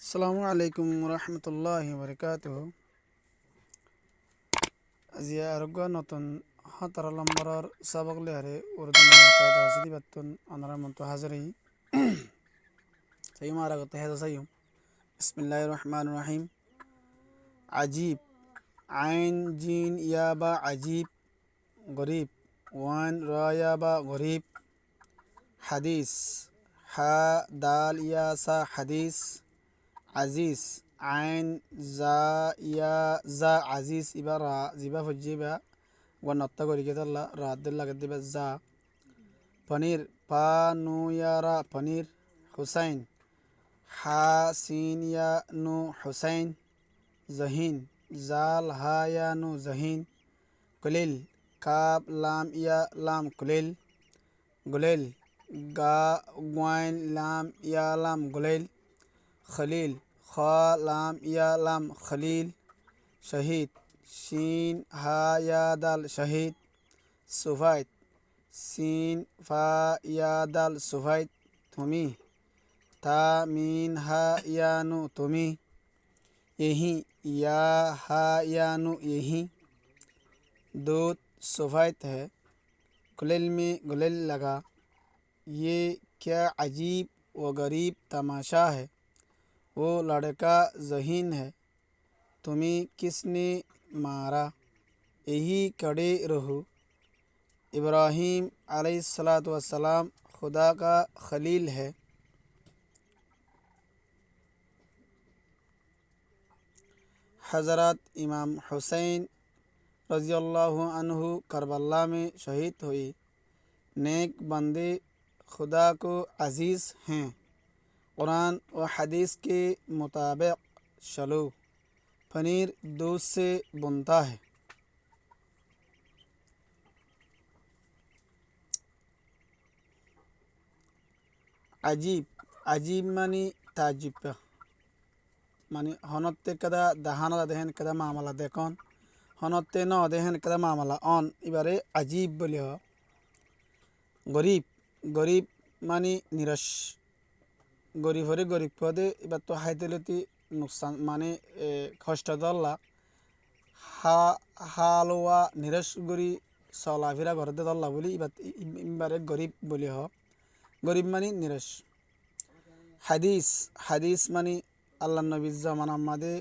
আসসালামু আলাইকুম রহমতুল্লাহি বারকাতুহু। আজি আরোগ্য নতুন 17 নম্বরের সবক লিয়ারে উর্দু কায়দা সিদি বাতুন আনারা মন্ত হাজারি সাইয়ুম আরাগত হেদা সাইয়ুম বিসমিল্লাহির রহমানির রহিম। আজিব আইন জিন ইয়াবা আজিব, গরিব ওয়ান রায়াবা গরিব। হাদিস হা দাল ইয়াসা হাদিস। আজিজ আইন জা ইয়া জা আজিজ ইবা রা জিবা ফজিবা ওয়ান নত্তা করি কেদাল্লা রাদ্দুল লাগে দিবা জা। পনির পা নু ইয়ারা পনির। হুসাইন হা সিন ইয়া নু হুসাইন। জহিন জাল হা ইয়া নু জহিন। কুলিল কাব লাম ইয়া লাম কুলিল। গুলেল গা ওয়াইন লাম ইয়া লাম গুলেল। খলিল খা লাম ইয়া লাম খলিল। শহীদ শিন হা ইয়া দাল শহীদ। সুফাইত সিন ফা ইয়া দাল সুফাইত। তুমি তা মিন হা ইয়া নু তুমি। यही या हा या नु यही। दूध सफ़ेद है। कुलिल में गुलिल लगा। ये क्या अजीब व गरीब तमाशा है। वो लड़का ज़हीन है, तुम्हें किसने मारा। यही कड़े रहो। इब्राहीम अलैहिस्सलातु वस्सलाम खुदा का खलील है। हज़रत इमाम हुसैन रज़ियल्लाहु अन्हु करबला में शहीद हुए। नेक बंदे खुदा को अजीज़ हैं। कुरान व हदीस के मुताबिक चलो। पनीर दूध से बनता है। अजीब अजीब मानी ताजिब মানে হনতে কাদা দাহানা দেহেন কাদা মামলা দেখন হনতে ন দেহেন কাদা মামলা অন এবারে আজীব বলি হ। গরিব গরিব মানে নিরস। গরিব হরে গরিব পদে এবার তো হাইতেলতি নুকসান মানে কষ্ট দল্লা হা হালোয়া নিরস গরি চলাফেরা ঘরতে দল্লা বলি এবারে গরিব বলি হ। গরিব মানে নিরস। হাদিস হাদিস মানে আল্লাহ নবী জামান আমাদে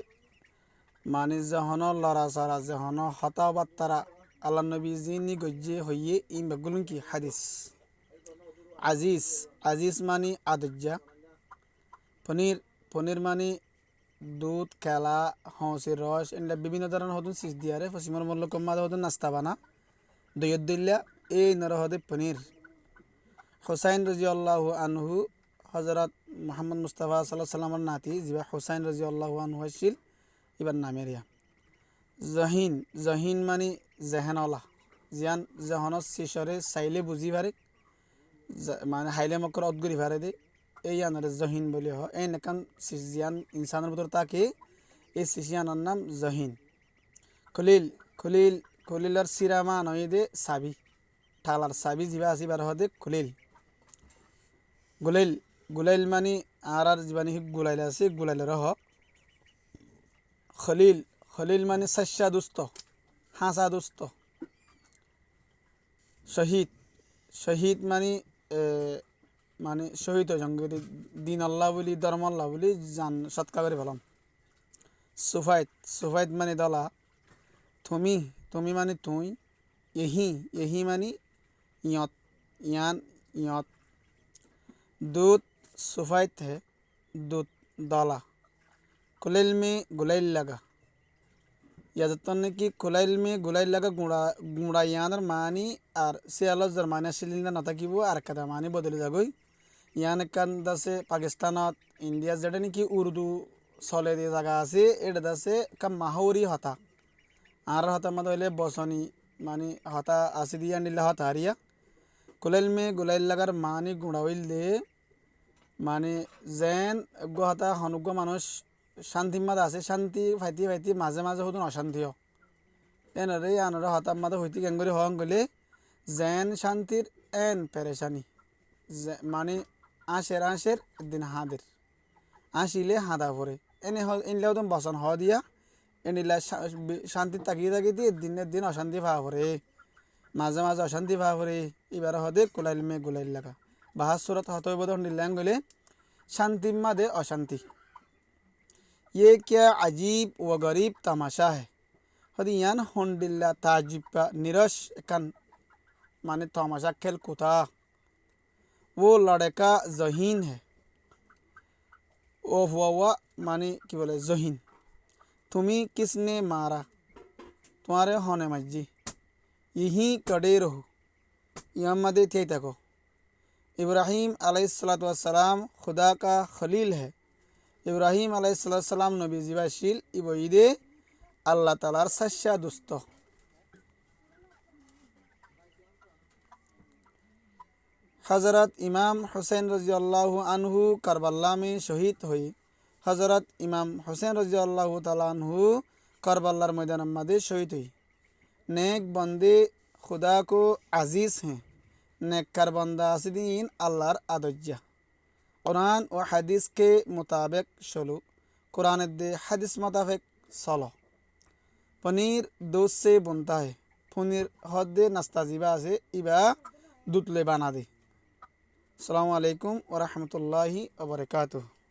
মানে যখন লড়াচড়া যখন হতাবার্তারা আল্লাহ নবী যিনি গজ্জে হইয়ে ই বেগুলুন কি হাদিস। আজিজ আজিজ মানে আদজ্জা। পনির পনির মানে দুধ খেলা হংসের রস এগুলা বিভিন্ন ধরনের হতুন সিজ দিয়ারে পশ্চিমের মল্লকম মাদে হতুন নাস্তা বানা দইয়ত দিল্লা এই নর হদে পনির। হুসাইন রাদিয়াল্লাহু আনহু হজরত মোহাম্মদ মুস্তাফা সাল্লাল্লাহু আলাইহি সাল্লামের নাতি যিবা হুসাইন রাদিয়াল্লাহু আনহু হইছিল এবার নামের ইয়া। জহিন জহিন মানে জেহেনলা জিয়ান জহনত শিশরে চাইলে বুঝি পারে মানে হাইলে মকর অদগুরি পারে দে এই আনারে জহিন বলি হয়। এই নেকান জিয়ান ইনসানের ভিতর তাকে এই শিশিয়ানের নাম জহিন। খলিল খলিল খলিলার সিরামা নয় দে সাবি ঠালার সাবি যিবা আসিবার হদে খলিল। গুলাইল গুলাইল মানে আর জীবানি গুলাইল আছে গুলাইলের হ। খলিল খলিল মানে শস্যা দুস্থ হাসা দুস্থ। শহীদ শহীদ মানে মানে শহীদ জঙ্গি দিন আল্লাহ বলি ধর্ম আল্লাহ বলি জান সৎকা করে ফেলাম। সুফাইত সুফাইত মানে দলা। তুমি তুমি মানে তুই। यही यही মানে ইয়ত ইয়ান ইয়ত। दूध सफ़ेद है, दूध दाला। कुलैल में गुलैल लगा। यादतने की कुलैल में गुलैल लगा गुड़ा गुड़ा यानर मानी और से अलग जर्मानिया शिलिंदा नता की वो आर कदा मानी बदल जागोई यान कंदा से पाकिस्तान और इंडिया जड़ने की उर्दू सोले दे जगह से एड दसे कम माहौरी होता आर होता मतलब बसनी मानी होता आसिदिया नीला होता हरिया। कुलैल में गुलैल लगा मानी गुड़ाविल दे মানে যেন হতা হনুগ্য মানুষ শান্তি মাদে আছে শান্তি ফাইতি ফাইতি মাঝে মাঝে হতুন অশান্তিও এনরে আনরে হতার মাদে হইতে গেঙ্গরি হং গেলে যেন শান্তির এন পেরেশানি মানে আশের আশের দিন হাদের আসিলে হাঁদা পরে এনে এনলেও তো বসন হ দিয়া এনিলা শান্তি তাকিয়ে তাকিয়ে দিনের দিন অশান্তি পাওয়া পরে মাঝে মাঝে অশান্তি পাওয়া পরে এবার হদে কুলাইল মে গুলাইল লাগা বাহার সুরত হত বোধন নিলাম গেলে শান্তি মাদে অশান্তি ये क्या अजीब व गरीब तमाशा है हदी यान होंडिल्ला ताजिबा निरश कन माने तमाशा खेल कुता वो लड़का जहीन है ओ हुआ माने की बोले जहीन तुम्हें किसने मारा तुम्हारे होने मज्जी यहीं कड़े रहो यहाँ मदे थे तको इब्राहीम अलैहिस्सलाम खुदा का खलील है ইব্রাহিম আলাইহিসসালাম নবী জীবাশীল ইবঈদে আল্লাহ তালার সাস্যা দুস্থ হজরত ইমাম হুসেন রাদিয়াল্লাহু আনহু কারবালা में শহীদ হই হজরত ইমাম হুসেন রাদিয়াল্লাহু তাআলা আনহু কারবালার ময়দান মধ্যে শহীদ হই नेक बंदे खुदा को अजीज़ हैं नेककार बंदा आसिदीन अल्लाहर आदज्जा कुरान व हदीस के मुताबिक चलो कुरान दे हदीस मुताबिक चलो पनीर दूध से बनता है पनीर हदे नास्ता जीवा से इबा दूध ले बना दे। अस्सलामु अलैकुम व रहमतुल्लाहि व बरकातुहू।